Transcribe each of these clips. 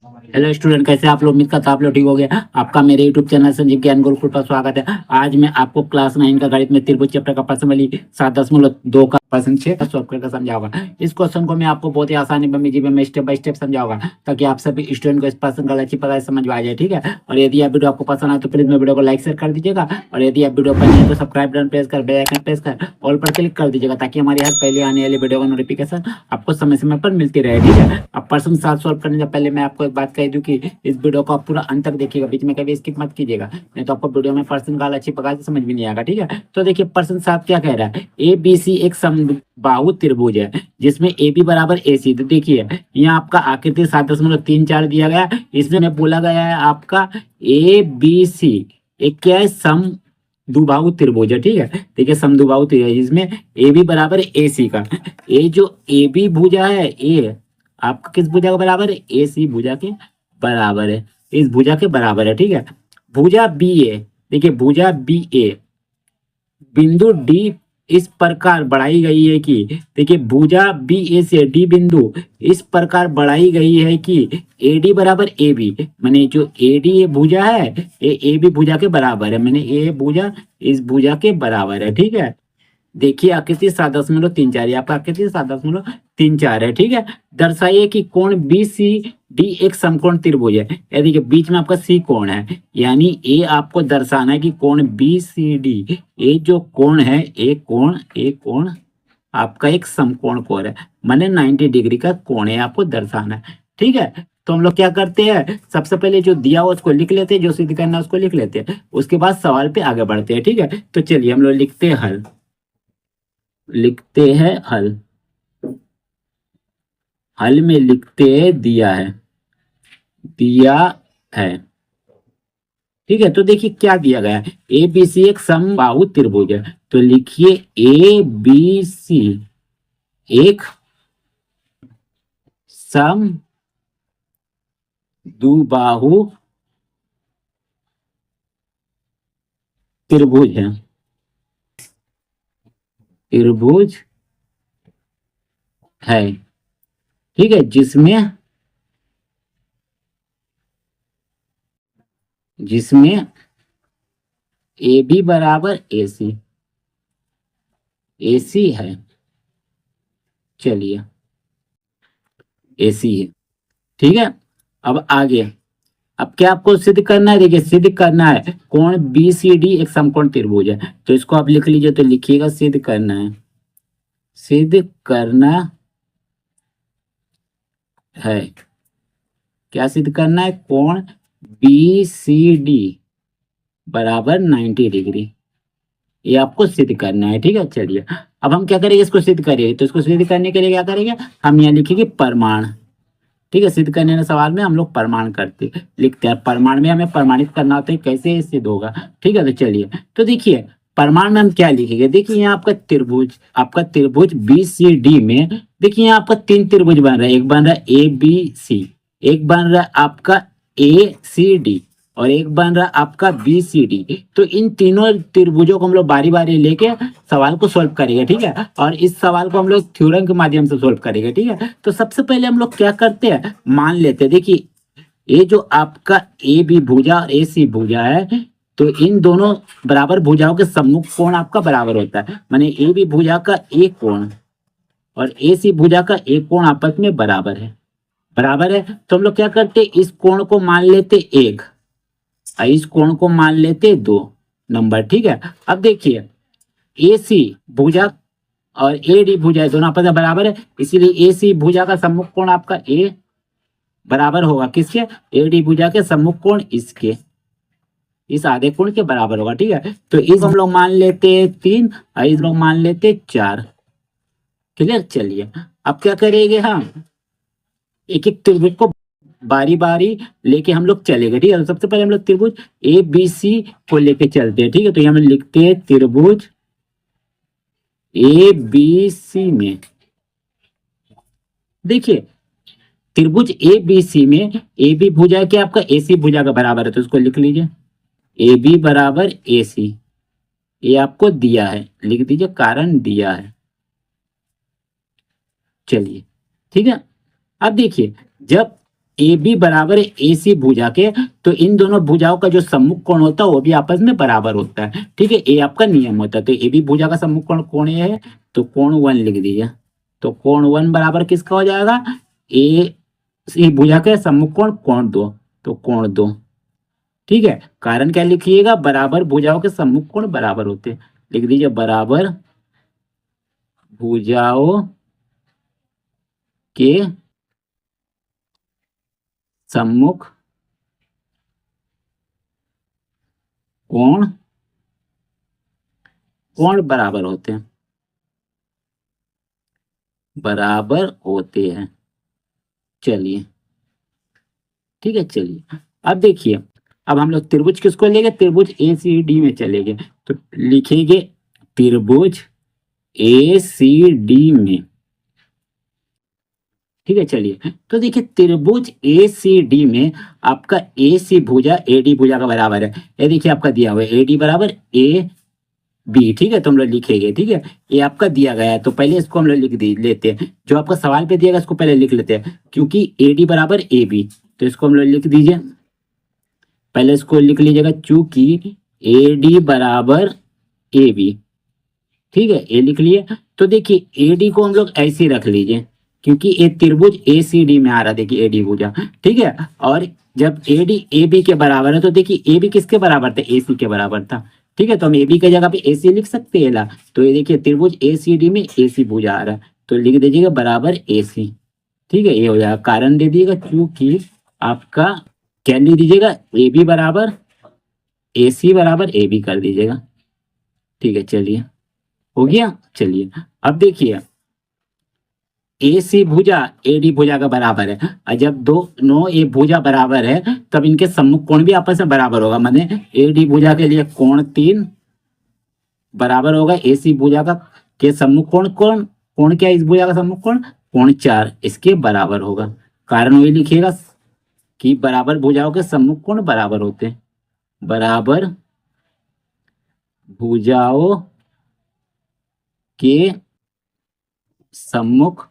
Hello student, कैसे आप लोग? उम्मीद करता आप लोग ठीक हो गया। आपका मेरे यूट्यूब चैनल संजीव ज्ञान गुरुकुल पर स्वागत है। आज मैं आपको क्लास 9 का गणित में त्रिभुज चैप्टर का प्रश्न वाली 7.2 का प्रश्न 6 का सॉल्व करके समझाऊंगा। इस क्वेश्चन को मैं आपको बहुत ही आसानी में स्टेप बाय स्टेप समझाऊंगा, ताकि आप सभी स्टूडेंट को इस प्रश्न का अच्छी पता समझ में आ जाए। ठीक है, और यदि आप वीडियो आपको पसंद आए तो प्लीज मेरे वीडियो को लाइक शेयर कर दीजिएगा, और यदि आप वीडियो पर नए हैं तो सब्सक्राइब बटन प्रेस कर बेल आइकन प्रेस कर ऑल पर क्लिक कर दीजिएगा, ताकि हमारी हर पहले आने वाली वीडियो का नोटिफिकेशन आपको समय समय पर मिलती रहे। ठीक है, अब प्रश्न 7 सॉल्व करने से पहले मैं आपको एक बात कह दूं कि इस वीडियो को आप पूरा अंत तक देखिएगा, बीच में कभी स्किप मत कीजिएगा, नहीं तो आपको वीडियो में प्रश्न का अच्छी प्रकार से समझ भी नहीं आएगा। ठीक है, तो देखिए प्रश्न 7 क्या कह रहा है। ए बी सी एक समबाहु त्रिभुज है जिसमें ए बी बराबर ए सी। तो देखिए यहाँ आपका आकृति 7.34 दिया गया है। इसमें बोला गया है आपका ए बी सी एक क्या है, सम दुबाहु त्रिभुज है। ठीक है, देखिए समदुबाहु त्रिभुज जिसमें ए बी बराबर ए सी का। ए जो ए बी भुजा है, ए आपका किस भुजा का बराबर है? ए सी भुजा के बराबर है, इस भुजा के बराबर है। ठीक है, भुजा बी ए, देखिए भुजा बी ए बिंदु डी इस प्रकार बढ़ाई गई है कि, देखिए भुजा बी ए से डी बिंदु इस प्रकार बढ़ाई गई है कि ए डी बराबर ए बी, मैंने जो ए डी भुजा है ए बी भुजा के बराबर है, मैंने ए भुजा इस भुजा के बराबर है। ठीक है, देखिए आकृति 7.34, यहाँ पर आकृति 7.34 है। ठीक है, दर्शाइए कि कोण बी सी डी एक समकोण त्रिभुज है। यानी देखिए बीच में आपका सी कोण है, यानी ए आपको दर्शाना है कि कोण बी सी डी ए जो कोण है, ए कोण आपका एक समकोण कोण है, माने 90 डिग्री का कोण है, आपको दर्शाना है। ठीक है, तो हम लोग क्या करते हैं, सबसे पहले जो दिया हो उसको लिख लेते हैं, जो सिद्ध करना है उसको लिख लेते हैं, उसके बाद सवाल पे आगे बढ़ते हैं। ठीक है, तो चलिए हम लोग लिखते हैं हल, लिखते हैं हल। हल में लिखते हैं दिया है, दिया है। ठीक है, तो देखिए क्या दिया गया है, ए बी सी एक समबाहु त्रिभुज है। तो लिखिए ए बी सी एक समदुबाहु त्रिभुज है, त्रिभुज है। ठीक है, जिसमें जिसमें ए बी बराबर ए सी, ए सी है। चलिए ए सी है। ठीक है, अब आगे, अब क्या आपको सिद्ध करना है, देखिए सिद्ध करना है कोण बी सी डी एक समकोण त्रिभुज है। तो इसको आप लिख लीजिए, तो लिखिएगा सिद्ध करना है, सिद्ध करना है। क्या सिद्ध करना है? कोण बी सी डी बराबर 90 डिग्री, ये आपको सिद्ध करना है। ठीक है, चलिए अब हम क्या करेंगे, इसको सिद्ध करेंगे। तो इसको सिद्ध करने के लिए क्या करेंगे, हम यहाँ लिखेंगे प्रमाण। ठीक है, सिद्ध करने के सवाल में हम लोग प्रमाण करते लिखते हैं, प्रमाण में हमें प्रमाणित करना होता है कैसे सिद्ध होगा। ठीक है, तो चलिए, तो देखिए प्रमाण में हम क्या लिखेंगे, देखिए यहाँ आपका त्रिभुज बी सी डी में, देखिए यहाँ आपका 3 त्रिभुज बन रहा है, एक बन रहा है ए बी सी, एक बन रहा है आपका ए सी डी, और एक बन रहा है आपका बी सी डी। तो इन तीनों त्रिभुजों को हम लोग बारी बारी लेके सवाल को सॉल्व करेंगे। ठीक है, और इस सवाल को हम लोग थ्योरम के माध्यम से सॉल्व करेंगे। ठीक है, तो सबसे पहले हम लोग क्या करते हैं, मान लेते हैं, देखिए ये जो आपका ए बी भुजा और ए सी भुजा है, तो इन दोनों बराबर भुजाओं के सम्मुख कोण आपका बराबर होता है, माने ए बी भुजा का एक कोण और ए सी भुजा का एक कोण आपस में बराबर है, बराबर है। तो हम लोग क्या करते, इस कोण को मान लेते 1 और इस कोण को मान लेते 2 नंबर। ठीक है, अब देखिए ए सी भुजा और ए डी भुजा दोनों आपस में बराबर है, इसीलिए ए सी भुजा का सम्मुख कोण आपका ए बराबर होगा किसके, ए डी भुजा के सम्मुख कोण इसके, इस आधे कोण के बराबर होगा। ठीक है, तो इस हम लोग मान लेते 3 और इस लोग मान लेते 4। क्लियर, चलिए अब क्या करेंगे, हम एक एक त्रिभुज को बारी बारी लेके हम लोग चलेंगे। ठीक है, तो सबसे पहले हम लोग त्रिभुज ए बी सी को लेके चलते हैं। ठीक है, तो यहाँ हम लिखते हैं त्रिभुज ए बी सी में, देखिए त्रिभुज ए बी सी में ए बी भुजा के आपका ए सी भुजा का बराबर है, तो इसको लिख लीजिए ए बी बराबर ए सी, ये आपको दिया है, लिख दीजिए कारण दिया है। चलिए ठीक है, अब देखिए जब ए बी बराबर है ए सी भुजा के, तो इन दोनों भुजाओं का जो सम्मुख कोण होता है वो भी आपस में बराबर होता है। ठीक है, ये आपका नियम होता है। तो ए बी भुजा का सम्मुख कोण कोण ये है, तो कोण 1 लिख दीजिए। तो कोण 1 बराबर किसका हो जाएगा, ए सी भुजा के सम्मुख कोण कोण 2, तो कोण 2। ठीक है, कारण क्या लिखिएगा, बराबर भुजाओं के सम्मुख कोण बराबर होते हैं। लिख दीजिए बराबर भुजाओं के सम्मुख कोण कोण बराबर होते हैं, बराबर होते हैं। चलिए ठीक है, चलिए अब देखिए, अब हम लोग त्रिभुज किसको लेंगे, त्रिभुज ए सी डी में चलेंगे। तो लिखेंगे त्रिभुज ए सी डी में। ठीक है, चलिए तो देखिए त्रिभुज ए सी डी में आपका ए सी भुजा ए डी भुजा का बराबर है। ये देखिए आपका दिया हुआ है ए डी बराबर ए बी। ठीक है, तो हम लोग लिखेंगे। ठीक है, ये आपका दिया गया है, तो पहले इसको हम लोग लिख दी लेते हैं। जो आपका सवाल पे दिया गया इसको पहले लिख लेते हैं, क्योंकि ए डी बराबर ए बी, तो इसको हम लोग लिख दीजिए। पहले इसको लिख लीजिएगा, चूंकि ए डी बराबर ए बी। ठीक है, ये लिख लिए। तो देखिए ए डी को हम लोग ऐसे रख लीजिए, क्योंकि ये त्रिभुज ए सी डी में आ रहा है। देखिए ए डी भुजा, ठीक है, और जब ए डी ए बी के बराबर है, तो देखिए ए बी किसके बराबर था, ए सी के बराबर था। ठीक है, तो हम ए बी की जगह पे ए सी लिख सकते हैं ला। तो ये देखिए त्रिभुज ए सी डी में ए सी भुजा आ रहा है, तो लिख दीजिएगा बराबर ए सी। ठीक है, ये हो जाएगा। कारण दे दीजिएगा, चूंकि आपका क्या लिख दीजिएगा, ए बी बराबर ए सी बराबर ए बी कर दीजिएगा। ठीक है, चलिए हो गया। चलिए अब देखिए ए सी भुजा ए डी भुजा का बराबर है, और जब दोनों ए भुजा बराबर है तब इनके सम्मुख कोण भी आपस में बराबर होगा। माने ए डी भुजा के लिए कोण 3 बराबर होगा ए सी भुजा का के सम्मुख कोण कोण कोण क्या है, इस भुजा का सम्मुख कोण कोण 4 इसके बराबर होगा। कारण वही लिखिएगा कि बराबर भुजाओं के सम्मुख कोण बराबर होते हैं। बराबर भुजाओं के सम्मुख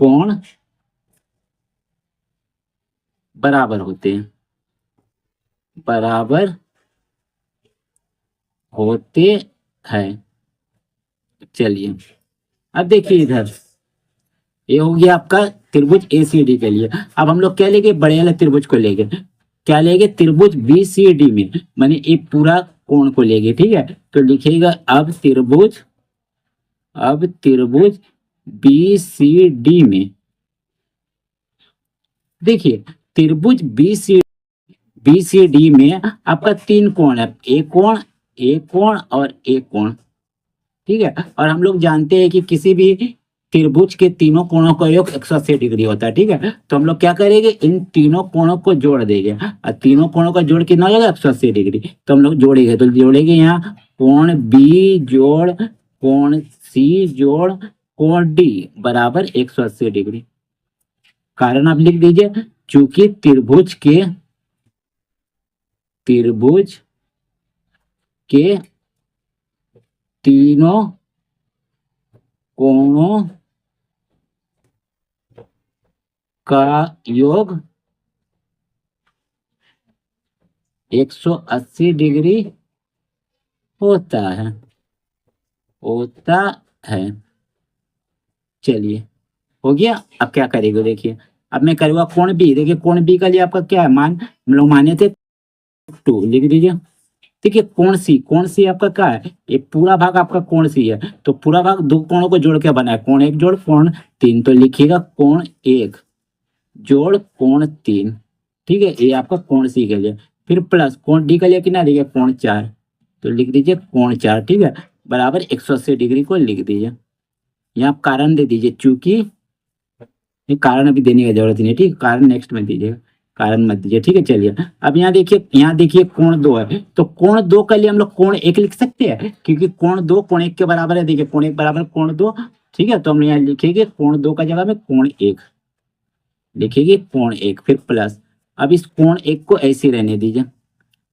कोण बराबर होते हैं, बराबर होते हैं। चलिए अब देखिए इधर, ये हो गया आपका त्रिभुज ए सी डी के लिए। अब हम लोग क्या लेंगे, बड़े वाले त्रिभुज को लेंगे। क्या लेंगे, त्रिभुज बी सी डी में, माने ये पूरा कोण को लेंगे। ठीक है, तो लिखिएगा अब त्रिभुज बी सी डी में। देखिए त्रिभुज बी सी डी में आपका 3 कोण है, एक कोण और एक कोण। ठीक है, और हम लोग जानते हैं कि किसी भी त्रिभुज के तीनों कोणों का योग 180 डिग्री होता है। ठीक है, तो हम लोग क्या करेंगे, इन तीनों कोणों को जोड़ देंगे, और तीनों कोणों का जोड़ कितना हो जाएगा, 180 डिग्री। तो हम लोग जोड़ेंगे, तो जोड़ेंगे यहाँ कोण बी जोड़ कोण सी जोड़ कोण डी बराबर 180 डिग्री। कारण आप लिख दीजिए, चूंकि त्रिभुज के तीनों कोणों का योग 180 डिग्री होता है। चलिए हो गया। अब क्या करेंगे, देखिए अब मैं करूँगा कोण बी। देखिए कोण बी का लिए आपका क्या है, मान हम लोग माने थे 2, लिख दीजिए। देखिए कोण सी आपका क्या है, ये पूरा भाग आपका कोण सी है, तो पूरा भाग 2 कोणों को जोड़ के बना है, कोण 1 जोड़ कोण 3। तो लिखिएगा कोण 1 जोड़ कोण 3। ठीक है, ये आपका कोण सी के लिए। फिर प्लस कोण डी के लिए कितना, देखिए कोण 4, तो लिख दीजिए कोण 4। ठीक है, बराबर 180 डिग्री को लिख दीजिए। यहाँ आप कारण दे दीजिए, चूंकि कारण अभी देने की जरूरत नहीं है। ठीक है, कारण नेक्स्ट में दीजिएगा, कारण मत दीजिए। ठीक है, चलिए अब यहाँ देखिए कोण 2 है, तो कोण 2 के लिए हम लोग कोण 1 लिख सकते हैं, क्योंकि कोण 2 कोण 1 के बराबर है। देखिए कोण 1 बराबर कोण 2। ठीक है, तो हम यहाँ लिखेंगे कोण 2 का जगह में कोण 1 लिखेंगे, कोण 1 फिर प्लस। अब इस कोण 1 को ऐसे रहने दीजिए।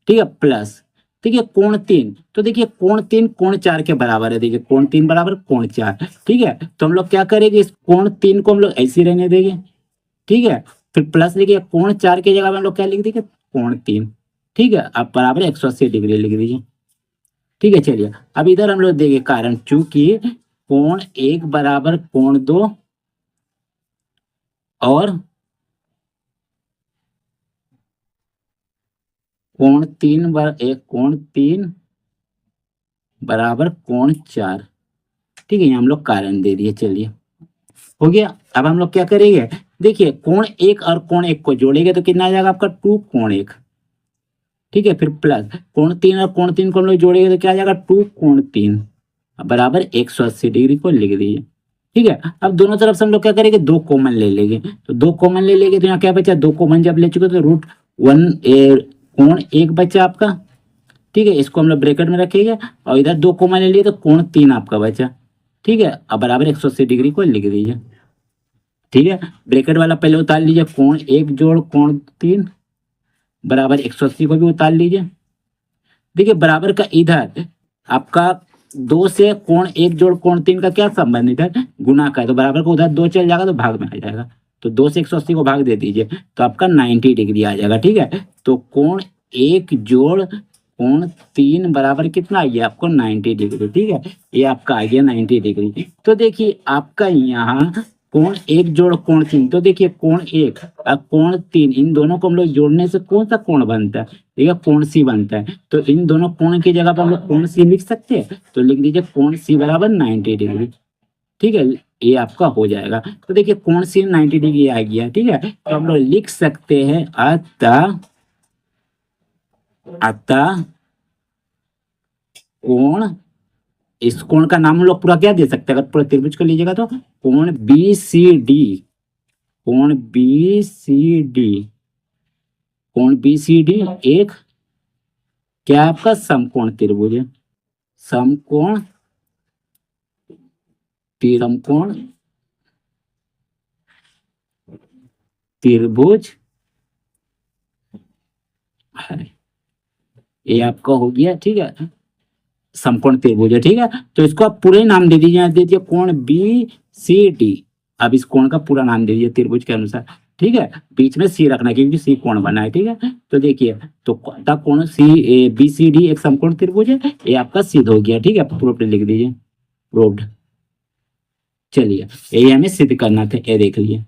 ठीक है, प्लस देखिए कोण 3, तो देखिए कोण 3 कोण 4 के बराबर है। देखिए कोण 3 बराबर कोण 4, ठीक है। तो हम लोग क्या करेंगे, इस कोण 3 को हम लोग ऐसे ही रहने देंगे, ठीक है। फिर प्लस लिखिए कोण 4 की जगह में हम लोग क्या लिख देंगे, कोण 3, ठीक है। अब बराबर 180 डिग्री लिख दीजिए, ठीक है। चलिए अब इधर हम लोग देंगे कारण, चूंकि कोण 1 बराबर कोण 2 और कोण 3 बराबर कोण 4, ठीक है। ये हम लोग कारण दे दिए। चलिए हो गया। अब हम लोग क्या करेंगे, देखिए कोण 1 और कोण 1 को जोड़ेंगे तो कितना आ जाएगा आपका 2 कोण 1, ठीक है। फिर प्लस कोण 3 और कोण 3 को हम लोग जोड़ेंगे तो क्या आ जाएगा 2 कोण 3 बराबर 180 डिग्री को लिख दीजिए, ठीक है। अब दोनों तरफ से हम लोग क्या करेंगे, 2 कॉमन ले लेंगे, तो 2 कॉमन ले लेंगे तो यहाँ क्या बचा, 2 कॉमन जब ले चुके तो √1 कोण 1 बचा आपका, ठीक है। इसको हम लोग ब्रैकेट में रखेंगे और इधर 2 कॉमन ले लिए तो कोण 3 आपका बचा, ठीक है। अब बराबर 180 डिग्री को लिख दीजिए, ठीक है। ब्रैकेट वाला पहले उतार लीजिए, कोण 1 जोड़ कोण 3 बराबर 180 को भी उतार लीजिए। देखिए बराबर का इधर आपका 2 से कोण 1 जोड़ कोण 3 का क्या संबंध, इधर गुना का है, तो बराबर को उधर 2 चल जाएगा तो भाग में आ जाएगा, तो 2 से 180 को भाग दे दीजिए तो आपका 90 डिग्री आ जाएगा, ठीक है। तो कोण 1 जोड़ कोण 3 बराबर कितना आ गया आपको 90 डिग्री, ठीक है। ये आपका आ गया 90 डिग्री। तो देखिए आपका यहाँ कोण 1 जोड़ कोण 3, तो देखिए कोण 1 और कोण 3 इन दोनों को हम लोग जोड़ने से कौन सा कोण बनता है, ठीक है, कोण सी बनता है। तो इन दोनों कोण की जगह पर हम लोग कोण सी लिख सकते हैं, तो लिख दीजिए कोण सी बराबर 90 डिग्री, ठीक है। ये आपका हो जाएगा। तो देखिए कोण सी 90 डिग्री आ गया, ठीक है। तो हम लोग लिख सकते हैं अतः कोण, इस कोण का नाम हम लोग पूरा क्या दे सकते हैं, अगर पूरा त्रिभुज को लीजिएगा तो कोण BCD, कोण BCD, कोण BCD एक क्या आपका समकोण त्रिभुज है, समकोण त्रिभुज है। ये आपका हो गया, ठीक है, समकोण त्रिभुज है, ठीक है। तो इसको आप पूरे नाम दे दीजिए, दे दीजिए कोण BCD। अब इस कोण का पूरा नाम दे दीजिए त्रिभुज के अनुसार, ठीक है। बीच में सी रखना क्योंकि सी कोण बना है, ठीक है। तो देखिए तो कोण BCD एक समकोण त्रिभुज है, ये आपका सिद्ध हो गया, ठीक है। प्रूव्ड लिख दीजिए, प्रूव्ड। चलिए यही हमें सिद्ध करना था, ये देख लीजिए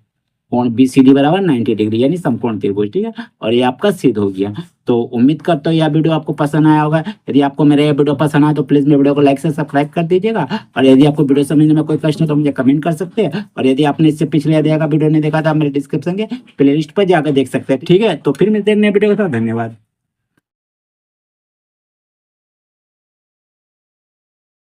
कोण BCD बराबर 90 डिग्री यानी समकोण त्रिभुज, ठीक है। और ये आपका सिद्ध हो गया। तो उम्मीद करता हूँ यह वीडियो आपको पसंद आया होगा। यदि आपको मेरा ये वीडियो पसंद आया तो प्लीज मेरे वीडियो को लाइक से सब्सक्राइब कर दीजिएगा। और यदि आपको वीडियो समझने में कोई प्रश्न है तो मुझे कमेंट कर सकते हैं। और यदि आपने इससे पिछले यदि का वीडियो नहीं देखा था, मेरे डिस्क्रिप्शन के प्लेलिस्ट पर जाकर देख सकते हैं, ठीक है। तो फिर मिलते हैं नए वीडियो के साथ, धन्यवाद।